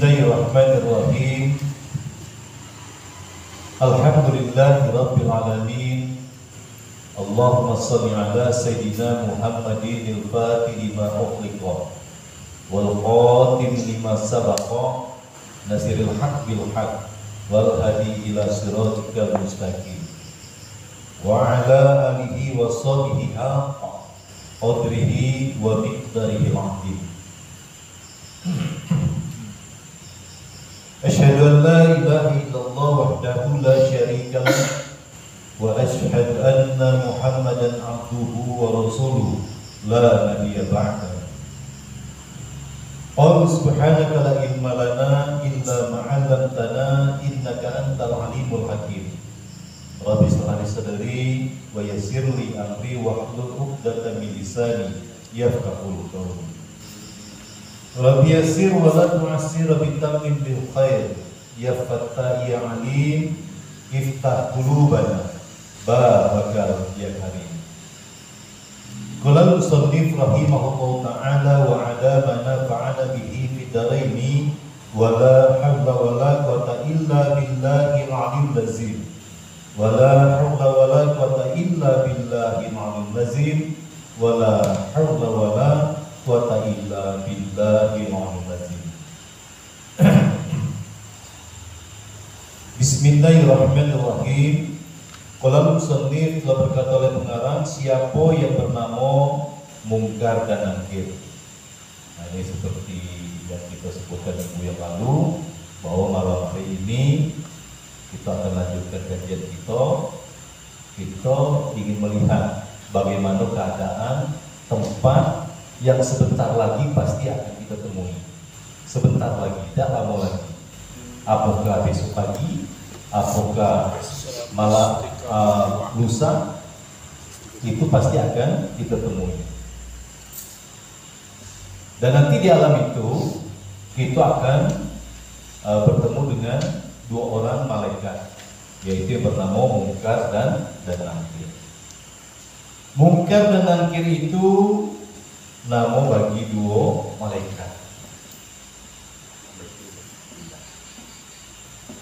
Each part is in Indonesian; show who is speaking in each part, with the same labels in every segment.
Speaker 1: Bismillahirrahmanirrahim. Alhamdulillahi Rabbil Alamin. Allahumma salli ala Sayyidina Muhammadin al-Fatih lima ukhliqa wal khatim lima sabaqa nasiril haq bil haq wal hadi ila siratikal mustaqim wa ala alihi wa sahbihi haqqa qadrihi wa miqdarihi al-azim. Asyhadu an la ilaha illallah wahdahu la syarika lah wa asyhadu anna Muhammadan abduhu wa rasuluhu la nabiyya ba'dahu. Qul subhanaka la ilma lana illa ma 'allamtana innaka antal alimul hakim. Rabbi shrah li sadri wa yassir li amri wahlul 'uqdatam min lisani yafqahu qawli. Rabbi yassir wa la tu'assir bitammin bil khair ya fattah ya alim iftah qulubana babakal ya karim. Qala al-musannif rahimahullah ta'ala wa 'ala ma nafa'ana bihi fid dharaini wa la hawla wa la quwwata illa billahil 'aliyyil azim wa la hawla wa la quwwata illa billahil 'aliyyil azim wa la hawla wa la quwwata illa billahil 'aliyyil azim. Bismillahirrahmanirrahim. Qala al-musannif, telah berkata oleh pengarang, siapa yang bernama Mungkar dan Nakir. Nah, ini seperti yang kita sebutkan minggu yang lalu, bahwa malam hari ini kita akan lanjutkan kajian kita. Kita ingin melihat bagaimana keadaan tempat yang sebentar lagi pasti akan kita temui. Sebentar lagi, tidak lama lagi. Apakah besok pagi, apakah malam lusa, itu pasti akan kita temui. Dan nanti di alam itu kita akan bertemu dengan dua orang malaikat, yaitu yang bernama Mungkar dan Nakir. Mungkar dan Nakir itu nama bagi dua malaikat.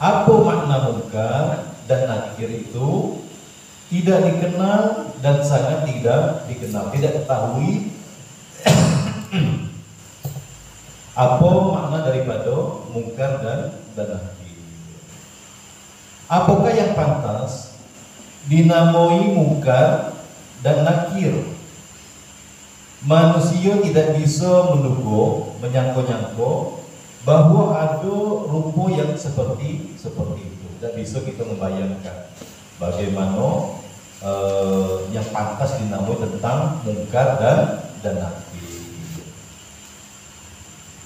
Speaker 1: Apa makna Mungkar dan Nakir itu tidak dikenal dan sangat tidak dikenal, tidak ketahui apa makna daripada Mungkar dan Nakir. Apakah yang pantas dinamai Mungkar dan Nakir? Manusia tidak bisa menduga, menyangka-nyangka bahwa ada rupa yang seperti itu. Tidak bisa kita membayangkan bagaimana yang pantas dinamai tentang Mungkar dan Nakir.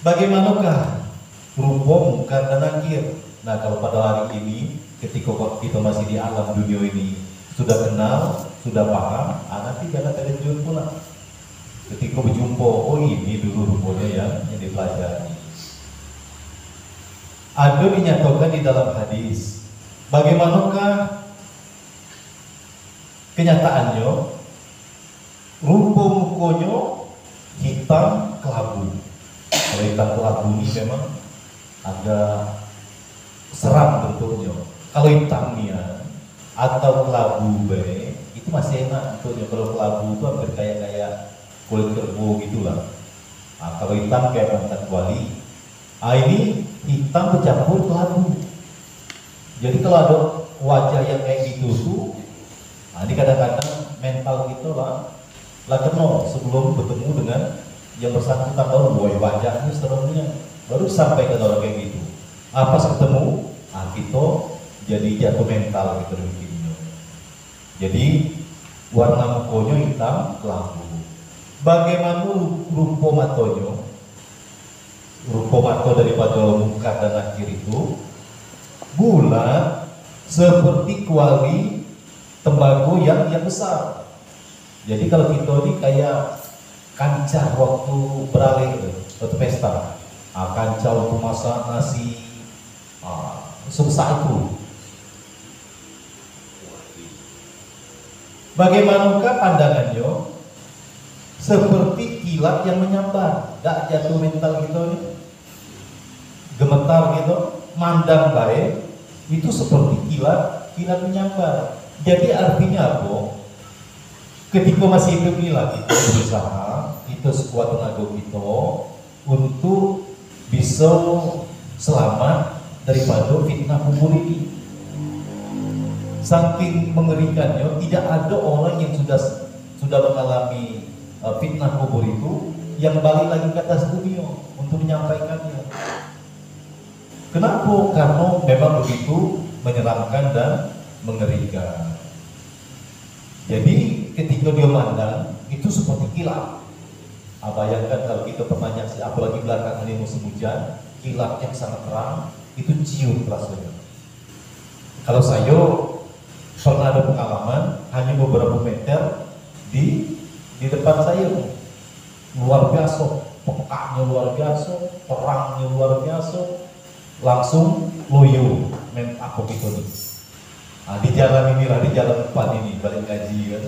Speaker 1: Bagaimanakah rupa Mungkar dan Nakir? Nah, kalau pada hari ini ketika kita masih di alam dunia ini sudah kenal, sudah paham, nanti jangan terjun pula. Ketika berjumpa, oh ini dulu rupanya yang dipelajari. Ada dinyatakan di dalam hadis. Bagaimanakah kenyataannya? Rupa mukanya hitam kelabu. Kalau hitam kelabu ini memang agak seram bentuknya. Kalau hitamnya atau kelabu itu masih enak bentuknya. Kalau kelabu itu hampir kayak kulit kerbau gitulah. Kalau hitam kayak pantat wali. Ini hitam bercampur kelabu. Jadi kalau ada wajah yang kayak gitu tuh, ini kadang-kadang mental kita lah kena sebelum bertemu dengan yang bersangkutan, tahu bahwa wajahnya seremnya, baru sampai ke orang kayak gitu. Pas ketemu, kita jadi jatuh mental gitu begini. Jadi warna mukanya hitam kelabu. Bagaimana rupa matanya? Rupa mata daripada Mungkar dan Nakir itu bulat seperti kuali tembaga yang besar. Jadi kalau kita ini kayak kancah waktu beralih, waktu pesta, kancah untuk masak nasi, sebesar itu. Bagaimanakah pandangannya? Seperti kilat yang menyambar, tidak jatuh mental gitu nih. gemetar gitu, mandang baik, itu seperti kilat menyambar. Jadi artinya apa? Ketika masih hidup inilah kita berusaha, kita sekuat tenaga kita untuk bisa selamat daripada fitnah kubur ini. Saking mengerikannya, tidak ada orang yang sudah mengalami fitnah kubur itu yang balik lagi ke atas dunia untuk menyampaikannya. Kenapa? Karena memang begitu menyeramkan dan mengerikan. Jadi ketika dia mandang itu seperti kilat. Bayangkan kalau kita pernah nyaksikan, apalagi belakangan ini musim hujan, kilat yang sangat terang itu ciut rasanya. Kalau saya pernah ada pengalaman hanya beberapa meter di depan saya, luar biasa, pekaknya luar biasa, terangnya luar biasa, langsung loyo apa gitu nih. Di jalan inilah, di jalan depan ini balik ngaji kan,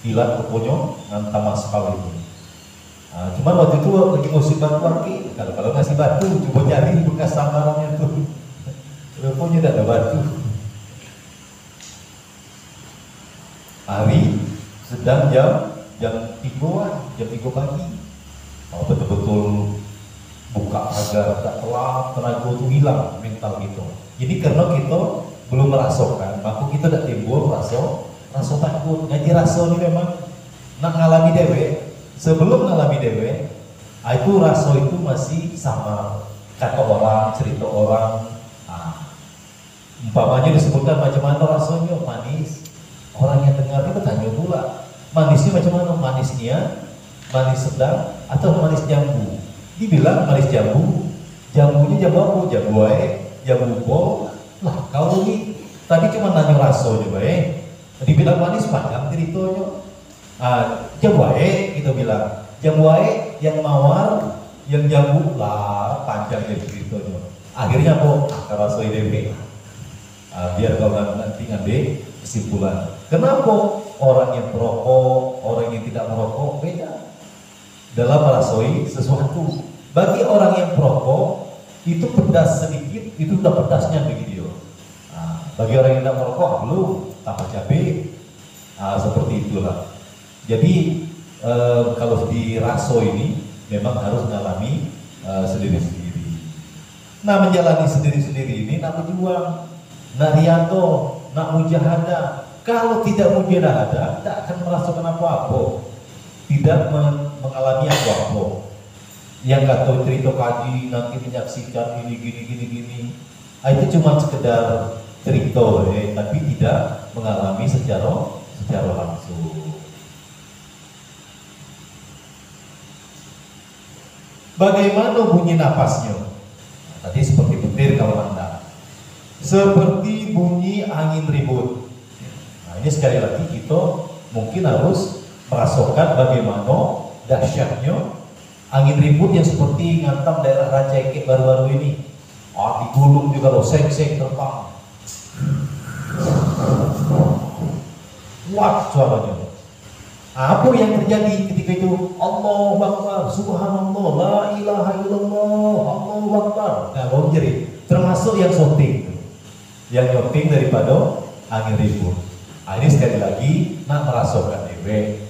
Speaker 1: kilat pokoknya ngantam aspal itu. Cuman waktu itu lagi musim batu lagi, kalau ngasih batu coba cari bekas sambarannya tuh, rupanya tidak ada batu. Hari sedang jam 3 pagi, betul-betul buka agar tak telat, tenaga itu hilang mental gitu. Jadi karena kita belum merasakan, maka kita tidak timbul rasa takut. Ngaji rasa ini memang nak ngalami dewe, sebelum ngalami dewe, itu rasa itu masih sama kata orang, cerita orang. Umpamanya disebutkan macam mana rasanya, manis. Orang yang dengar itu bertanya pula, manisnya macam mana? Manisnya manis sedang atau manis jambu? Dibilang manis jambu, jambunya jambu apa? Jambu wae, jambu bol. Lah kau ini tadi cuma nanya rasa aja bae. Dibilang manis panjang ceritanya. Jambu wae kita bilang, jambu wae yang mawar, yang jambu lah panjang ceritanya. Akhirnya apa? Rasa ini biar kau nanti ngambil kesimpulan. Kenapa orang yang merokok, orang yang tidak merokok beda dalam merasoi sesuatu. Bagi orang yang merokok itu pedas sedikit, itu sudah pedasnya begitu. Bagi orang yang tidak merokok belum tambah cabai, seperti itulah. Jadi kalau di raso ini memang harus mengalami sendiri-sendiri. Nah, menjalani sendiri-sendiri ini nak berjuang, nak riato, nak mujahadah. Kalau tidak mujahadah, tidak akan merasakan apa-apa, tidak mengalami apa-apa. Yang kata cerita kaji nanti menyaksikan ini gini. Itu cuma sekedar cerita, tapi tidak mengalami secara langsung. Bagaimana bunyi napasnya? Tadi seperti petir kalau Anda, seperti bunyi angin ribut. Ini sekali lagi kita mungkin harus merasakan bagaimana dahsyatnya angin ribut yang seperti ngantam daerah Ranca Ekek baru-baru ini. Digulung juga loh, seng-seng terbang. Kuat suaranya. Apa yang terjadi ketika itu? Allahu Akbar, Subhanallah, La ilaha illallah, Allahu Akbar. Nah, baru jadi termasuk yang syuting, yang syuting daripada angin ribut. Ini sekali lagi nak merasakan dewe,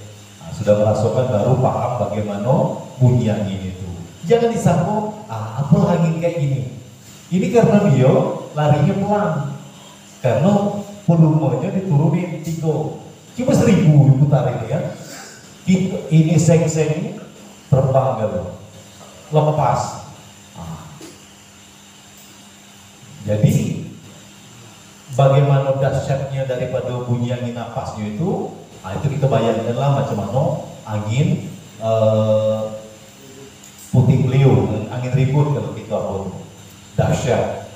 Speaker 1: sudah merasakan baru paham bagaimana bunyi angin itu. Jangan disangka apa angin kayak gini. Ini karena dia larinya pelan, karena volumenya diturunin 3, cuma 1000 diputar ini ya. Ini seng-seng terbang gitu, lepas. Jadi bagaimana dahsyatnya daripada bunyi angin napasnya itu, itu kita bayangkanlah macam mana angin puting beliung, angin ribut kalau kita pun dahsyat.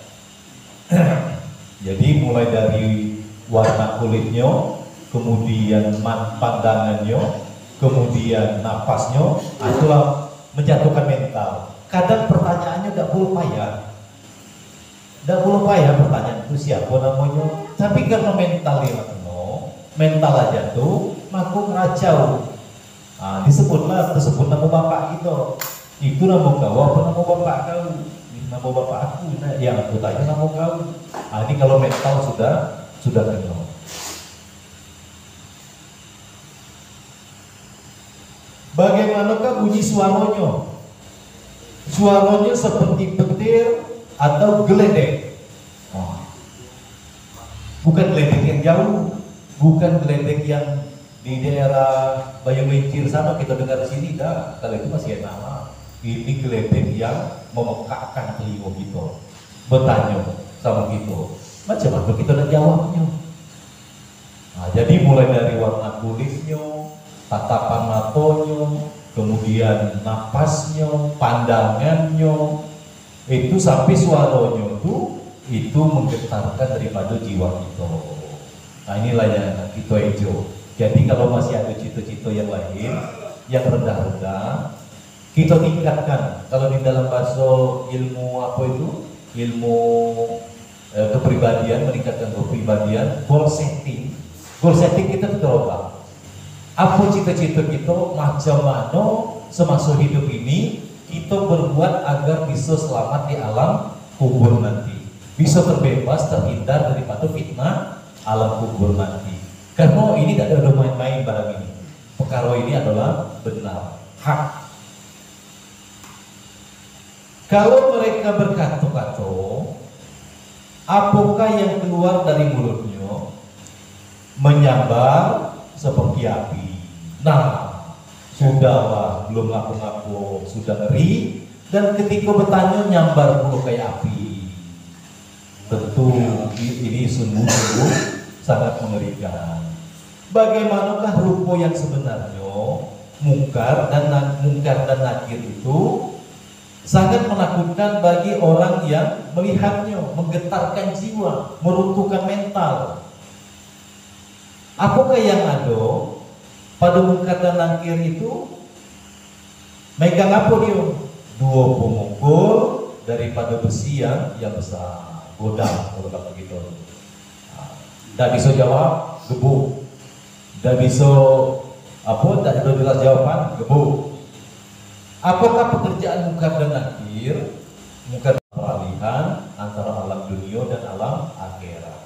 Speaker 1: Jadi mulai dari warna kulitnya, kemudian pandangannya, kemudian napasnya, itulah menjatuhkan mental. Kadang pertanyaannya tidak perlu payah. Tidak perlu payah pertanyaan itu siapa namanya, tapi karena mental mental aja tuh, maka ngeracau. Disebut nama bapak kita, itu nama kau, apa nama bapak kau, nama bapak aku, nah, yang aku tanya nama kamu. Nah, ini kalau mental sudah kenal. Bagaimanakah bunyi suaranya? Suaranya seperti petir atau geledek. Oh. Bukan geledek yang jauh, bukan geledek yang di daerah Bayu Mencir sana kita dengar di sini, dah. Kalau itu masih enak. Ini geledek yang memekakkan telinga kita. Bertanya sama kita, macam mana kita nak jawabnya? Nah, jadi mulai dari warna kulitnya, tatapan matanya, kemudian napasnya, pandangannya, itu sampai suaranya itu menggetarkan daripada jiwa kita. Nah, inilah yang kita hijau. Jadi kalau masih ada cita-cita yang lain, yang rendah-rendah, kita tingkatkan. Kalau di dalam bahasa ilmu apa itu? Ilmu kepribadian, meningkatkan kepribadian, goal setting. Goal setting kita terubah. Apa cita-cita kita, macam mana semasa hidup ini kita berbuat agar bisa selamat di alam kubur nanti, bisa terbebas, terhindar daripada fitnah alam kubur nanti. Karena ini tidak ada main-main barang ini. Perkara ini adalah benar, hak. Kalau mereka berkata-kata, apakah yang keluar dari mulutnya menyambar seperti api. Nah, sudahlah, belum ngaku-ngaku sudah ngeri, dan ketika bertanya nyambar pula kayak api. Tentu ini sungguh-sungguh sangat mengerikan. Bagaimanakah rupa yang sebenarnya? Mungkar dan nakir itu sangat menakutkan bagi orang yang melihatnya, menggetarkan jiwa, meruntuhkan mental. Apakah yang ada pada mungkar dan nakir itu? Megang apa dia? Dua pemukul daripada besi yang besar, godam kalau kata begitu. Tidak bisa jawab, gebuk. Tidak bisa apa? Tidak ada jelas jawaban, gebuk. Apakah pekerjaan mungkar dan nakir? Mungkar peralihan antara alam dunia dan alam akhirat.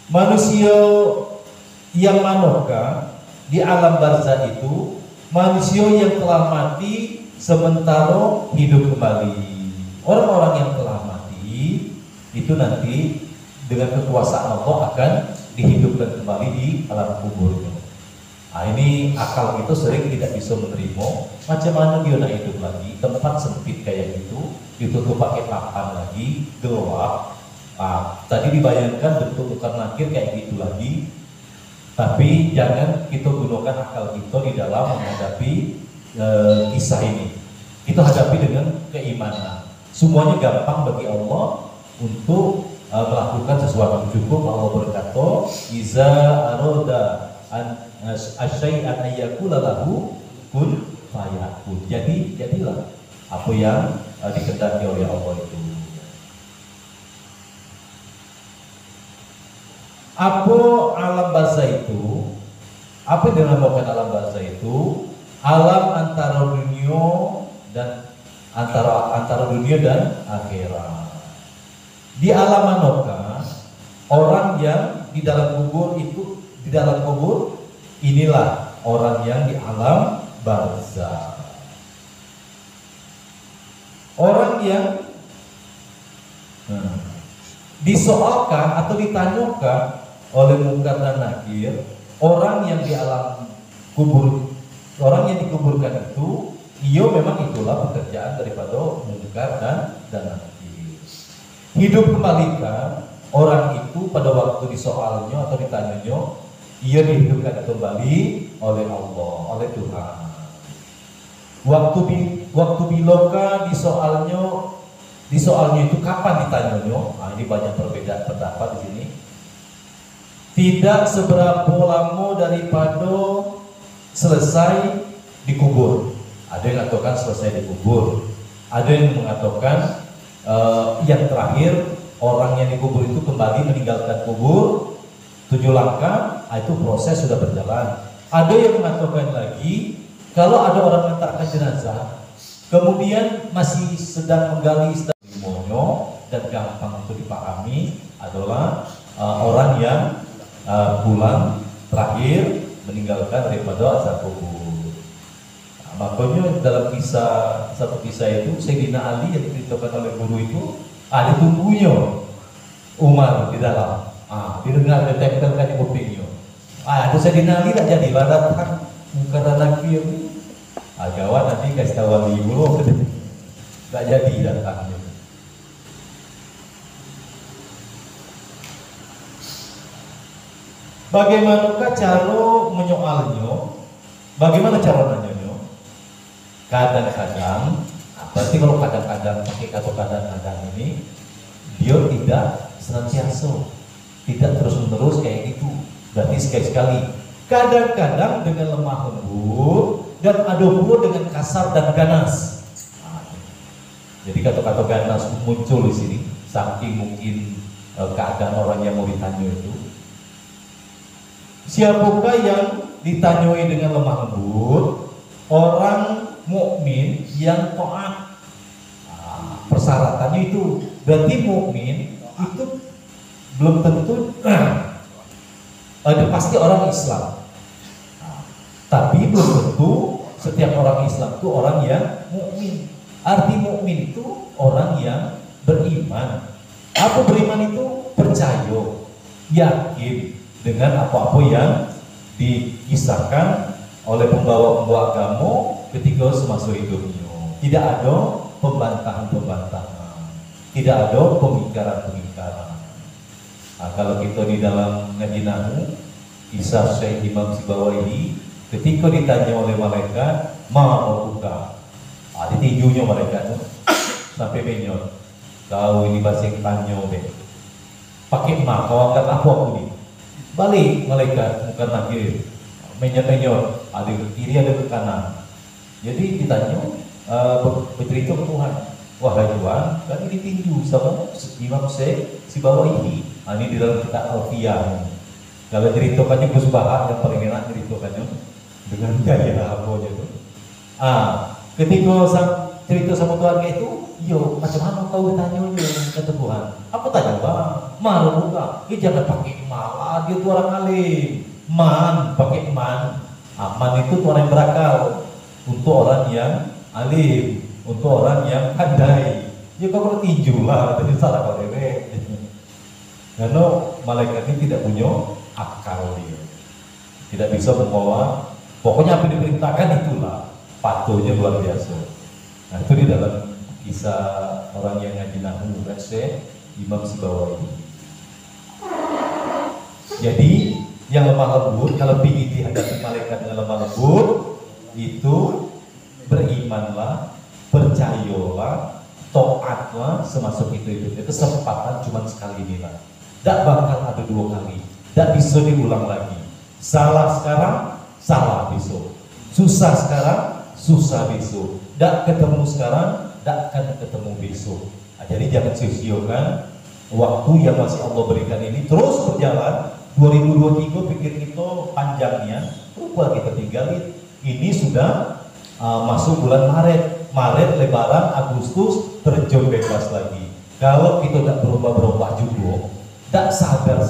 Speaker 1: Manusia yang manakah di alam barzah itu? Manusia yang telah mati sementara hidup kembali. Orang-orang yang telah mati itu nanti dengan kekuasaan Allah akan dihidupkan kembali di alam kuburnya. Nah, ini akal kita sering tidak bisa menerima. Macam mana dia nak hidup lagi? Tempat sempit kayak gitu, ditutup pakai papan lagi, gelap. Nah, tadi dibayangkan bentuk mungkar nakir kayak gitu lagi. Tapi jangan kita gunakan akal kita di dalam menghadapi kisah ini. Kita hadapi dengan keimanan. Semuanya gampang bagi Allah untuk melakukan sesuatu. Cukup Allah berkata, "Iza aroda asyai'an ayyakula lahu kun fayakun." Jadi jadilah apa yang dikehendaki oleh Allah itu. Apa alam barzah itu? Apa yang dinamakan alam barzah itu? Alam antara dunia dan antara dunia dan akhirat. Di alam manakah orang yang di dalam kubur itu, di dalam kubur inilah orang yang di alam barzah. Orang yang disoalkan atau ditanyakan oleh mungkar dan nakir, orang yang di alam kubur, orang yang dikuburkan itu, ia memang itulah pekerjaan daripada mungkar dan nakir. Hidup kembalikan orang itu pada waktu disoalnya atau ditanyanya, ia dihidupkan kembali oleh Allah, oleh Tuhan. Waktu bilokah disoalnya itu kapan ditanyanya? Nah, ini banyak perbedaan pendapat di sini. Tidak seberapa lama daripada selesai dikubur. Ada yang mengatakan selesai dikubur. Ada yang mengatakan yang terakhir orang yang dikubur itu kembali meninggalkan kubur 7 langkah, itu proses sudah berjalan. Ada yang mengatakan lagi kalau ada orang meletakkan jenazah Kemudian masih sedang menggali monyo dan gampang untuk dipahami adalah orang yang pulang terakhir meninggalkan daripada azab kubur. Makanya dalam satu kisah itu Sayyidina Ali yang diceritakan oleh guru itu ada tunggunya Umar di dalam. Didengar detektor kan kupingnya. Itu Sayyidina Ali tak jadi datang bukan lagi ini. Gawat nanti kasih tahu wali dulu, tak jadi datangnya. Bagaimanakah cara menyoalnya? Bagaimana cara nanya? Kadang-kadang, berarti kalau kadang-kadang pakai kata kadang-kadang ini, dia tidak senantiasa, tidak terus-menerus kayak gitu. Berarti sekali-sekali. Kadang-kadang dengan lemah lembut dan ada pula dengan kasar dan ganas. Jadi kata-kata ganas muncul di sini, saking mungkin keadaan orang yang mau ditanya itu. Siapakah yang ditanyai dengan lemah lembut? Orang mukmin yang taat. Persyaratannya itu berarti mukmin itu belum tentu pasti orang Islam. Tapi belum tentu setiap orang Islam itu orang yang mukmin. Arti mukmin itu orang yang beriman. Apa beriman itu? Percaya, yakin dengan apa-apa yang dikisahkan oleh pembawa-pembawa agama ketika semasa hidupnya. Tidak ada pembantahan-pembantahan, tidak ada pemingkaran-pemingkaran. Kalau kita di dalam ngaji nahu, kisah Syekh Imam Sibawahi ketika ditanya oleh malaikat, mau buka, ditinjunya malaikat sampai menyot. Kau ini bahasa yang tanya pakai emak, kau angkat apa aku nih? Balik malaikat bukan lagi menyot-menyot, ada ke kiri ada ke kanan. Jadi ditanya, bercerita ke Tuhan, wahai Tuhan, kami ditinju sama Imam Syekh Sibawahi. Ini di dalam kitab Alfiyah. Kalau ceritakannya Gus Bahar yang paling enak ceritakannya dengan gaya apa aja tuh. Ketika cerita sama Tuhan kayak itu, yo macam mana kau tanya kata Tuhan? Aku tanya bang, malu buka, jangan pakai malah dia tuh orang alim, pakai man itu tuh orang yang berakal, untuk orang yang alim, untuk orang yang pandai. Ya kau perlu tinju lah, tapi salah kau dewek. Karena malaikat ini tidak punya akal dia, tidak bisa membawa. Pokoknya apa yang diperintahkan itulah, patuhnya luar biasa. Nah itu di dalam kisah orang yang ngaji nahu Syekh Imam Sibawahi. Jadi yang lemah lembut, kalau ingin dihadapi malaikat dengan lemah lembut, itu berimanlah, percayalah, taatlah semasuk itu. Kesempatan cuma sekali ini lah. Tidak bakal ada dua kali, tidak bisa diulang lagi. Salah sekarang, salah besok. Susah sekarang, susah besok. Tidak ketemu sekarang, tidak akan ketemu besok. Jadi jangan sia-siakan waktu yang masih Allah berikan ini terus berjalan. 2023 pikir kita panjangnya, lupa kita tinggalin. Ini sudah masuk bulan Maret Lebaran, Agustus terjun bebas lagi. Kalau kita tidak berubah juga, tidak sadar.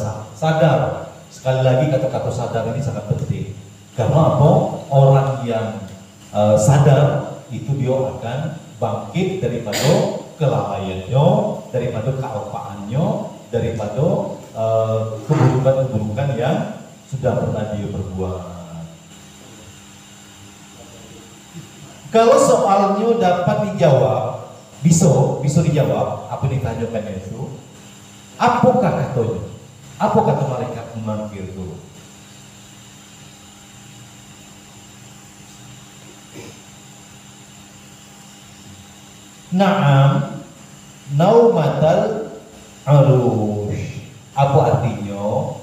Speaker 1: Sekali lagi kata-kata sadar ini sangat penting. Karena apa? Orang yang sadar itu dia akan bangkit daripada kelalaiannya, daripada kealpaannya, daripada keburukan-keburukan yang sudah pernah dia perbuat. Kalau soalnya dapat dijawab, bisa dijawab apa yang ditanyakan itu. Apakah katanya? Apa kata malaikat memanggil itu? Naam naumatal arush. Apa artinya?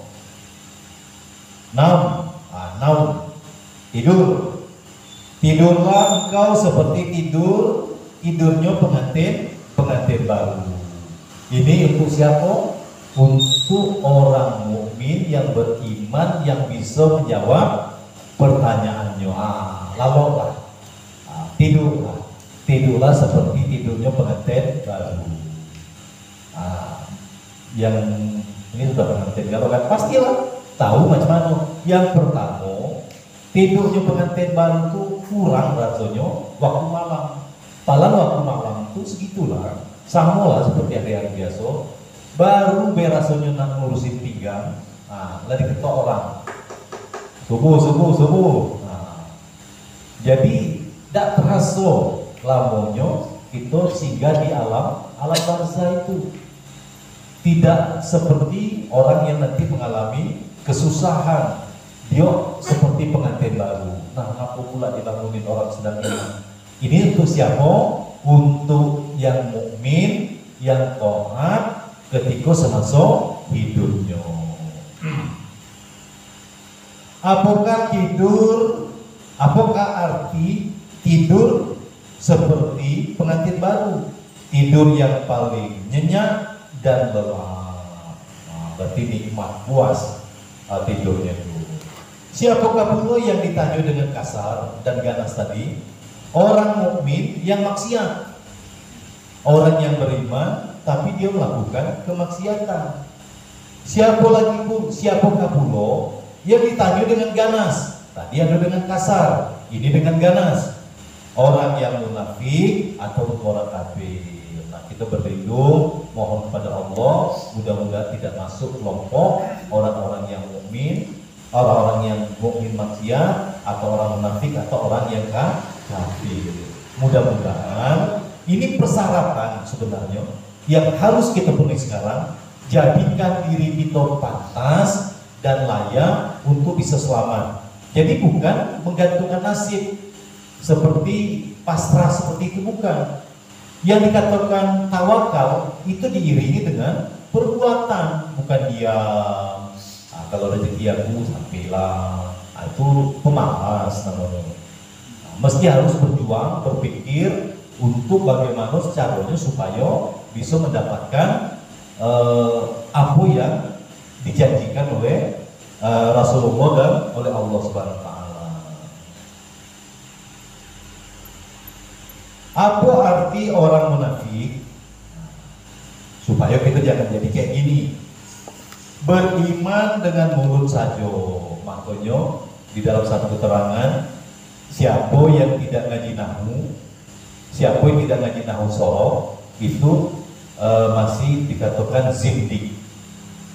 Speaker 1: Naum tidur. Tidurlah engkau seperti tidurnya pengantin baru. Ini untuk siapa? Untuk orang mukmin yang beriman yang bisa menjawab pertanyaannya. Tidurlah. tidurlah seperti tidurnya pengantin baru. Yang ini sudah pengantin kalau kan pastilah tahu macam mana. Yang pertama, tidurnya pengantin baru itu kurang rasanya waktu malam. Padahal waktu malam itu segitulah, sama lah seperti hari-hari biasa. Baru berasanya nak ngurusin pinggang, lagi ketok orang. Subuh. Jadi tidak terasa lamonyo itu singgah di alam barzah itu. Tidak seperti orang yang nanti mengalami kesusahan, dia seperti pengantin baru. Nah, apa pula dibangunin orang sedang iman? Ini untuk siapa? Untuk yang mukmin, yang taat ketika semasa hidupnya. Apakah arti tidur seperti pengantin baru? Tidur yang paling nyenyak dan lelap. Berarti nikmat, puas tidurnya itu. Siapakah pula yang ditanya dengan kasar dan ganas tadi? Orang mukmin yang maksiat. Orang yang beriman tapi dia melakukan kemaksiatan. Siapakah pula yang ditanya dengan ganas? Tadi ada dengan kasar, ini dengan ganas. Orang yang munafik atau orang kafir. Nah, kita berlindung, mohon kepada Allah, mudah-mudahan tidak masuk kelompok orang-orang yang mukmin, orang-orang yang mukmin maksiat, atau orang munafik, atau orang yang kafir. Mudah-mudahan ini persyaratan sebenarnya yang harus kita penuhi sekarang. Jadikan diri kita pantas dan layak untuk bisa selamat. Jadi bukan menggantungkan nasib seperti pasrah seperti itu, bukan. Yang dikatakan tawakal itu diiringi dengan perbuatan, bukan diam. Kalau rezeki aku sampailah, itu pemalas namanya. Mesti harus berjuang, berpikir untuk bagaimana caranya supaya bisa mendapatkan apa yang dijanjikan oleh Rasulullah dan oleh Allah Subhanahu wa taala. Apa arti orang munafik? Supaya kita jangan jadi kayak gini. Beriman dengan mulut saja. Makanya di dalam satu keterangan, siapa yang tidak ngaji nahwu, siapa yang tidak ngaji nahwu sorof, itu masih dikatakan zindik.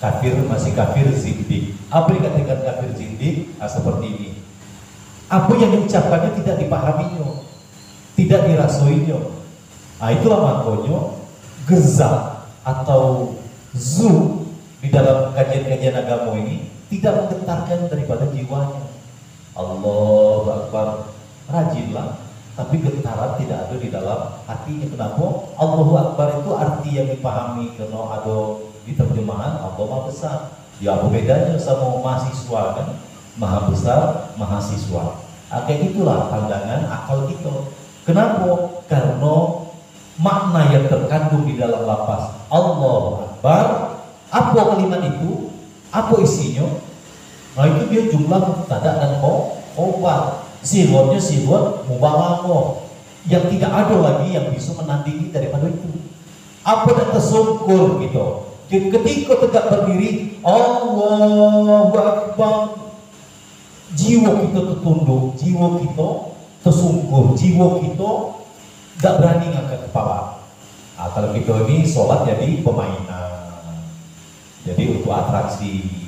Speaker 1: Kafir, masih kafir zindik. Apa dikatakan kafir zindik? Seperti ini. Apa yang diucapkannya tidak dipahaminya, tidak dirasainya. Itulah makanya gezak atau zu di dalam kajian-kajian agama ini tidak menggetarkan daripada jiwanya. Allahu Akbar, rajinlah, tapi getaran tidak ada di dalam hatinya. Kenapa? Allahu Akbar itu arti yang dipahami karena ada di terjemahan Allah Maha Besar. Ya, apa bedanya sama mahasiswa kan? Maha Besar, mahasiswa. Kayak itulah pandangan akal kita. Kenapa? Karena makna yang terkandung di dalam lafaz Allahu Akbar, apa kalimat itu? Apa isinya? Nah, itu dia jumlah mubtada dan khobar. Sihotnya sihot mubalaghah, yang tidak ada lagi yang bisa menandingi daripada itu. Apa dan tersungkur gitu. Ketika tegak berdiri, Allahu Akbar, jiwa kita tertunduk, jiwa kita tersungkur, jiwa kita tidak berani ngangkat kepala. Kalau kita ini sholat jadi permainan, jadi untuk atraksi.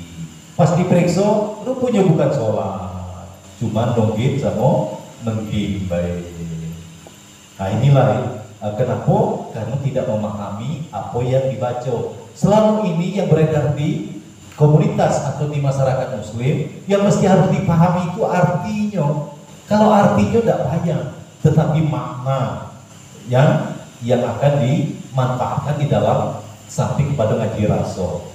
Speaker 1: Pas diperiksa, rupanya bukan sholat, cuman nonggit sama nengging baik. Nah, inilah kenapa? Karena tidak memahami apa yang dibaca. Selama ini yang beredar di komunitas atau di masyarakat muslim, yang mesti harus dipahami itu artinya. Kalau artinya tidak payah, tetapi makna yang akan dimanfaatkan di dalam sampai kepada ngaji rasul.